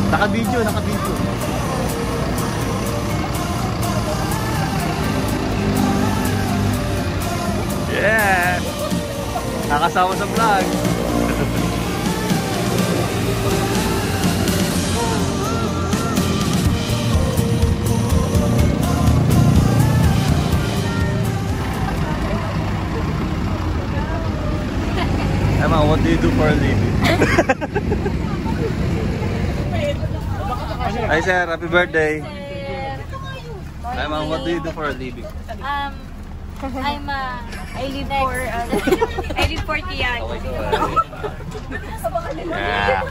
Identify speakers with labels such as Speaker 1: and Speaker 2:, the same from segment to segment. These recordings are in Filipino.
Speaker 1: Naka-video, naka-video. Yeah! Nakasama sa vlog. Emma, what do you do for a living? Hi sir, happy birthday. Emma, what do you do for a living?
Speaker 2: I live for Tian.
Speaker 1: Yeah.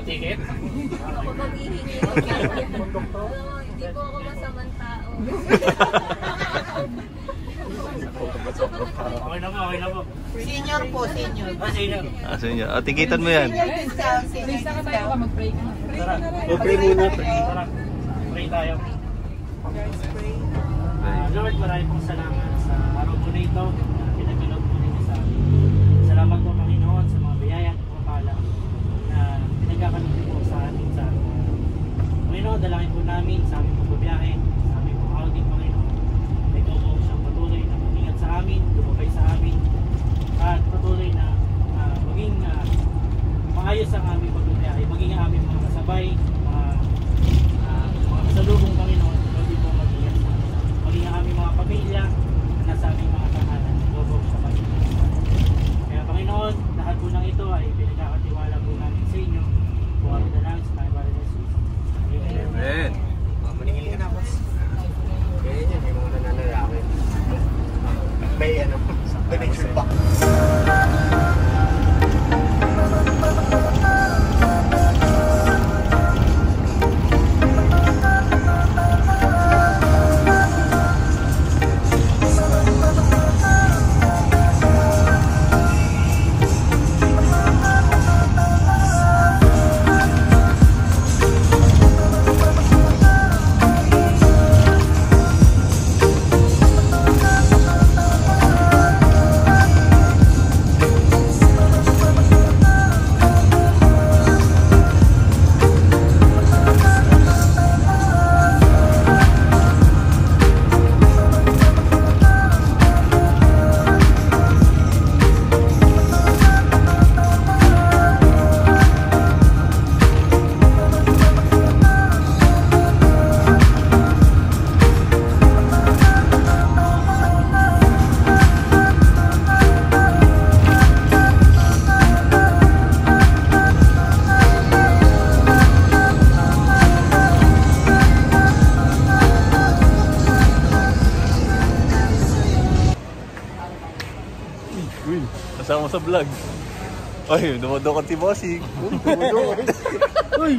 Speaker 2: Ticket? Hindi po ako masamang tao.
Speaker 3: Okay na po.
Speaker 4: Senior po, senior.
Speaker 3: Senior.
Speaker 1: Senior. Tikitan mo yan.
Speaker 3: Tara. Pray muna. Tara. Pray tayo. Lord, maraming pong salamat sa araw po na ito. Pinagkaloob po ninyo sa amin. Salamat po, Panginoon, sa mga biyaya at pagpapala na pinagkakaloob po sa amin. Panginoon, dalangin po namin sa aming pagbabiyahe, sa aming pong outing, Panginoon. Ikaw po siyang patuloy na mag-ingat sa amin, lumabay sa amin, at patuloy na maging maayos ang aming pagbabiyahe, maging ang aming mga kasabay, mga kasalubong, Panginoon, hindi po mag-ingat sa amin. Maging ang aming mga pamilya na nasa aming mga tahanan, lubog sa Panginoon. Kaya Panginoon, lahat po ng ito ay pinagkakatiwala po namin sa inyo. Buwan na lang sa Panginoon Jesus.
Speaker 1: Amen.
Speaker 4: Maningil ka na, boss. Okay, may mga nananalaki. May donation box.
Speaker 1: Kasama sa vlog. Ay, dumadukot si Bossing. Dumadukot. Uy!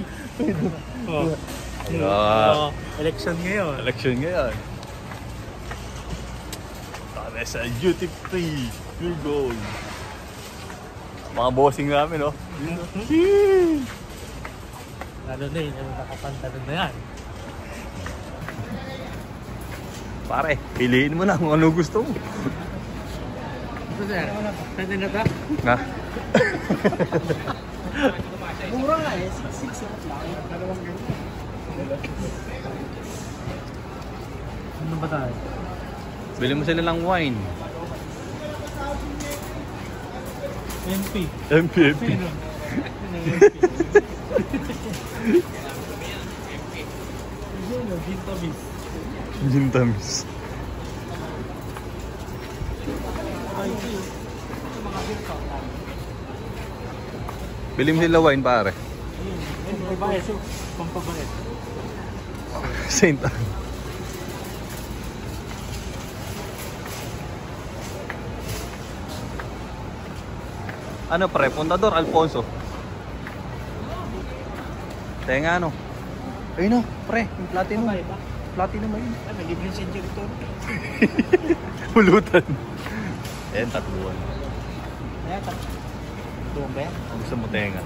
Speaker 3: Election ngayon.
Speaker 1: Election ngayon. Tama sa duty free. Here goes. Mga bossing namin, no?
Speaker 3: Lalo na yun, yung nakapantalon na yan.
Speaker 1: Pare, piliin mo na kung ano gusto mo.
Speaker 3: Ito sir, pwede na ba?
Speaker 1: Ha?
Speaker 4: Mura nga eh, 6 lang. Dalawang ganyan.
Speaker 3: Ano ba tayo?
Speaker 1: Bili mo sila ng wine.
Speaker 3: MP.
Speaker 1: MP.
Speaker 3: Sino? Gin tamis.
Speaker 1: Gin tamis. Bili mo sila wine, pare.
Speaker 3: Pampabayad.
Speaker 1: Saint Anne. Ano pre? Puntador Alfonso. Tenga ano? Ayun no, pre, yung platinum. Platinum ayun.
Speaker 4: Ay, may libre si Director.
Speaker 1: Pulutan. Ayan, tatluan.
Speaker 4: Ayan, doon ba yan?
Speaker 1: Ang gusto mo tenga?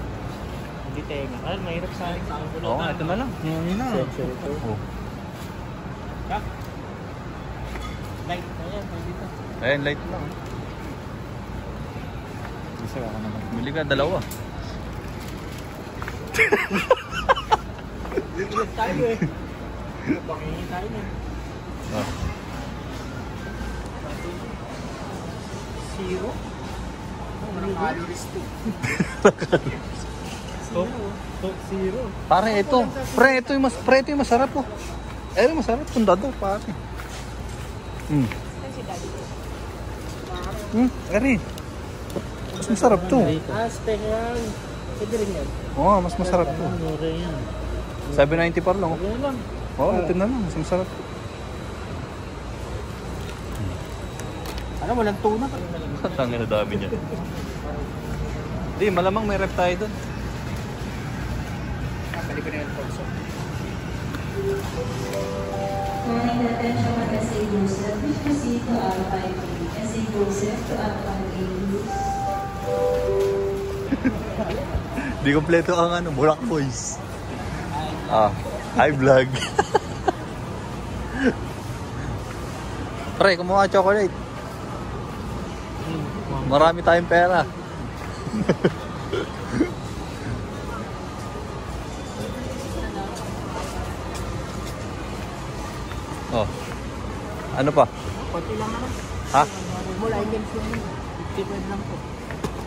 Speaker 4: Hindi tenga. Mahirap sa akin.
Speaker 1: Oo, ito na lang.
Speaker 4: Yan na.
Speaker 1: Oh.
Speaker 3: Ha? Light. Ayan, may dito.
Speaker 1: Ayan, light lang.
Speaker 3: Isa ka naman.
Speaker 1: Bili ka, dalawa.
Speaker 3: Lipat tayo eh. Pangingi tayo na.
Speaker 1: Oh.
Speaker 3: Zero?
Speaker 4: Walang calories to.
Speaker 3: Top zero.
Speaker 1: Pare, ito. Ito yung masarap po. Ayun, masarap. Sundado, pare. Eri. Mas masarap to.
Speaker 3: Special. Pwede rin yan.
Speaker 1: Oo, mas masarap to.
Speaker 3: Mura yan.
Speaker 1: 790 par lang.
Speaker 3: Yan lang.
Speaker 1: Oo, ito na lang. Mas masarap.
Speaker 3: Alam mo, walang tuna.
Speaker 1: Tangin na dami niya. Di, malamang may rep tayo doon.
Speaker 4: Balik ko na yung torso.
Speaker 5: Kind attention at SA Joseph, please proceed to Alpha A. SA Joseph to Alpha A.
Speaker 1: Di kompleto ang ano, Burak Boys. Hi vlog. Pre, kumuha chocolate. Marami tayong pera. Oh. Ano pa?
Speaker 3: Konti lang naman.
Speaker 1: Ha?
Speaker 3: Mula items lang. 55 lang po.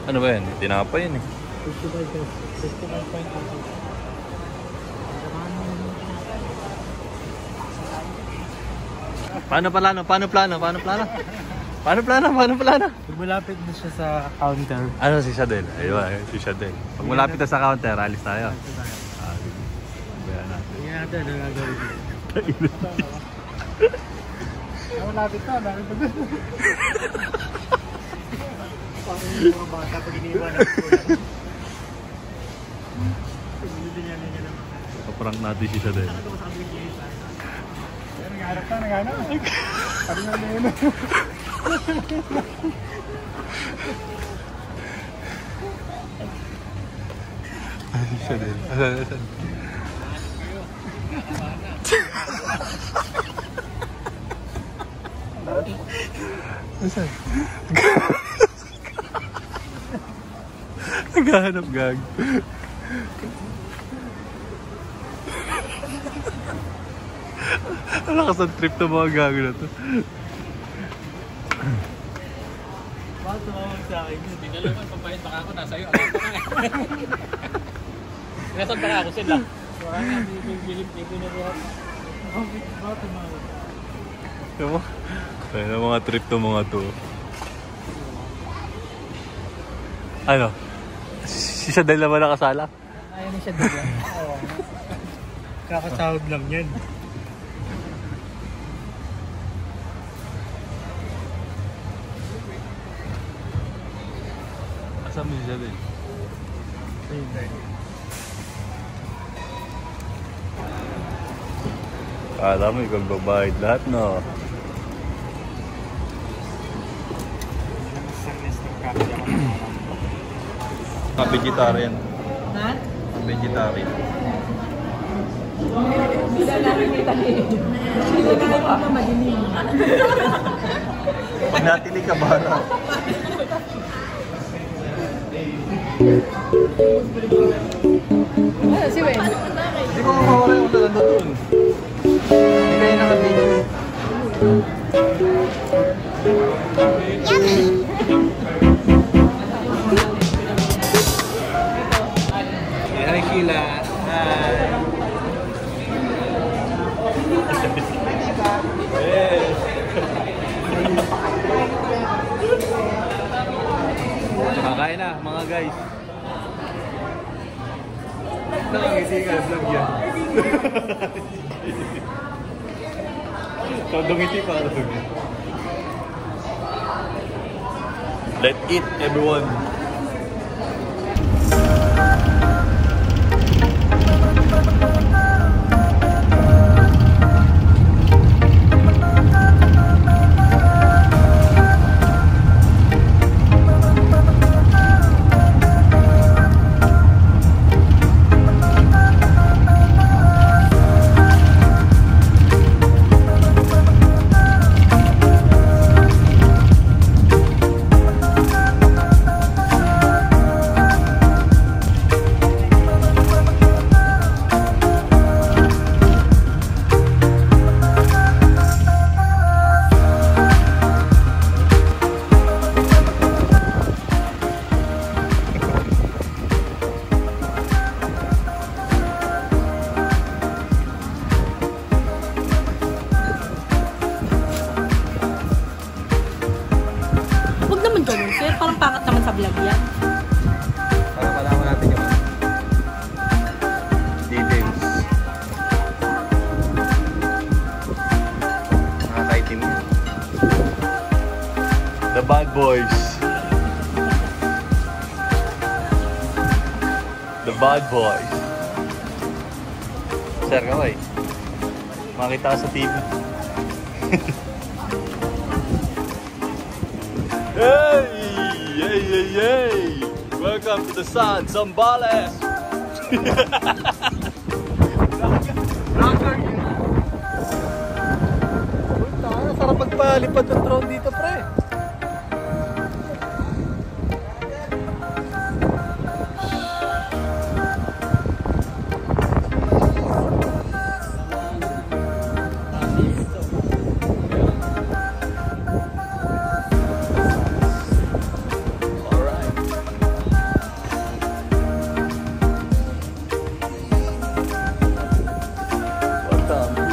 Speaker 1: Ano ba yan? Tinapa yun eh.
Speaker 3: 55.5.
Speaker 1: Paano plano?
Speaker 3: Pag malapit na siya sa counter.
Speaker 1: Ano si Shadel? Ayun, si Shadel. Pag malapit na sa counter, alis tayo. Bayan natin.
Speaker 3: Tingnan natin ano gagawin ko. Malapit na, dami pa doon.
Speaker 4: Parang yung mga bata pag iniwan ng kulang.
Speaker 1: Paprank natin si Shadel.
Speaker 4: Naghanap. Sabi nga na yun.
Speaker 1: Si Shadel. Asan? Asan? Naghahanap gag. Ano ka sa trip na mga gago na to?
Speaker 3: Bakit tumawag sa akin? Hindi na lang pampahin baka ako nasa iyo. Alam ko na eh. Nasaan baka ako sila? Baka nga, bibigilip ko na rin. Bakit tumawag?
Speaker 1: Ano mo? Kaya mga trip to mga to. Ano? Si Shadel na ba nakasala?
Speaker 3: Ayaw na siya doon. Oo. Kakasahod lang yan.
Speaker 1: Asan mo si Shadel? Alam mo, ikaw babayad lahat, no? Vegetarian.
Speaker 2: Ha?
Speaker 1: Vegetarian.
Speaker 2: Hindi na nakikita eh. Hindi na nakikita madilim.
Speaker 1: Pag natili ka, bahala.
Speaker 2: Si Wen.
Speaker 1: Hindi ko makawala yung ulan doon. Hindi kayo nakabili.
Speaker 3: Hi Kila.
Speaker 1: Kakain na, mga guys. Nakangiti ka, vlog yan. Todong ngiti pa ka doon. Let's eat, everyone.
Speaker 2: vlog yan.
Speaker 1: Para malaman natin yung details. Nakakaitim yun. The bad boys. The bad boys. Sir, kaway. Makita sa TV. Hey! Hey, hey, hey! Welcome to the sun, Zambales! Sarap magpalipad ng drone dito, pre.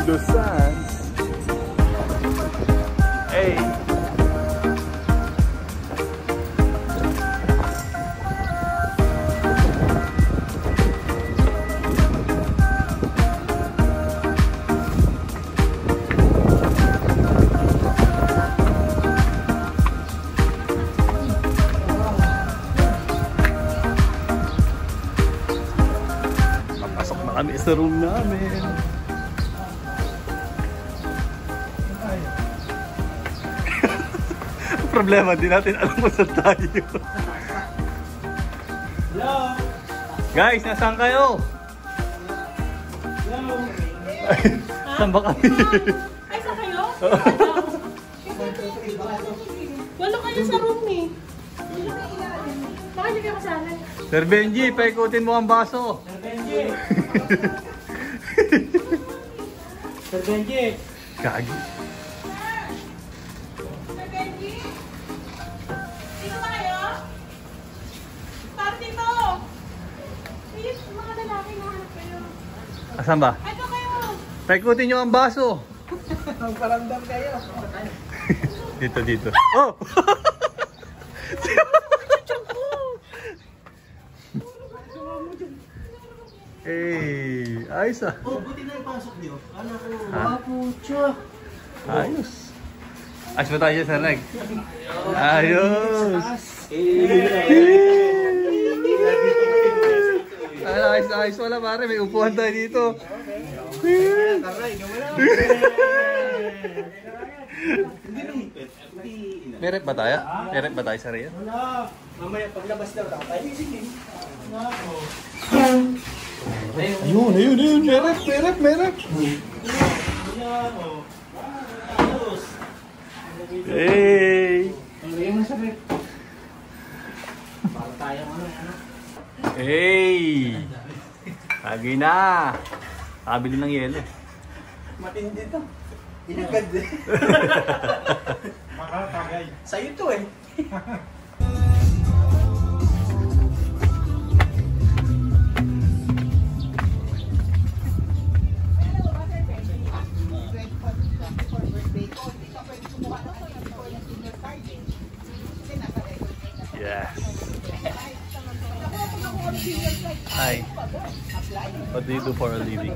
Speaker 1: The sands. Hey. Papasok na kami sa room namin. Problema, di natin alam kung saan tayo.
Speaker 3: Hello!
Speaker 1: Guys, nasaan kayo?
Speaker 3: Hello!
Speaker 1: Saan ba kami?
Speaker 2: Ay, saan kayo? Wala kayo sa room eh. Bakit hindi kayo kasali?
Speaker 1: Sir Benji, paikutin mo ang baso.
Speaker 3: Sir Benji! Sir Benji!
Speaker 1: Kagi.
Speaker 2: Dito ba kayo? Para dito! Please, mga lalaki na hanap kayo.
Speaker 1: Asan ba?
Speaker 2: Ito kayo!
Speaker 1: Paikutin nyo ang baso.
Speaker 4: Magparamdam kayo.
Speaker 1: Dito, dito. Oh! Hey, ayos ah.
Speaker 4: Oh, buti na ipasok niyo. Ano ko?
Speaker 1: Ha?
Speaker 3: Pucha!
Speaker 1: Ayos. Ayos ba tayo sa leg? Ayos. Ayos, ayos. Wala pare, may upuan tayo dito. May rep ba tayo? May rep ba tayo sa Rhea?
Speaker 3: Wala!
Speaker 4: Mamaya paglabas daw tayo.
Speaker 3: Wala ako.
Speaker 1: Ayun, ayun, ayun. May rep, may rep, may rep.
Speaker 3: Wala ako. Ayos!
Speaker 1: Hey!
Speaker 3: Lagyan mo sa rep. Para tayo ano.
Speaker 1: Hey! Lagi na. Kabili ng yelo.
Speaker 4: Matindi to. Inagad eh.
Speaker 3: Makakagay.
Speaker 4: Sa'yo to eh.
Speaker 1: Yes. Hi. What do you do for a living?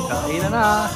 Speaker 1: Kain na na.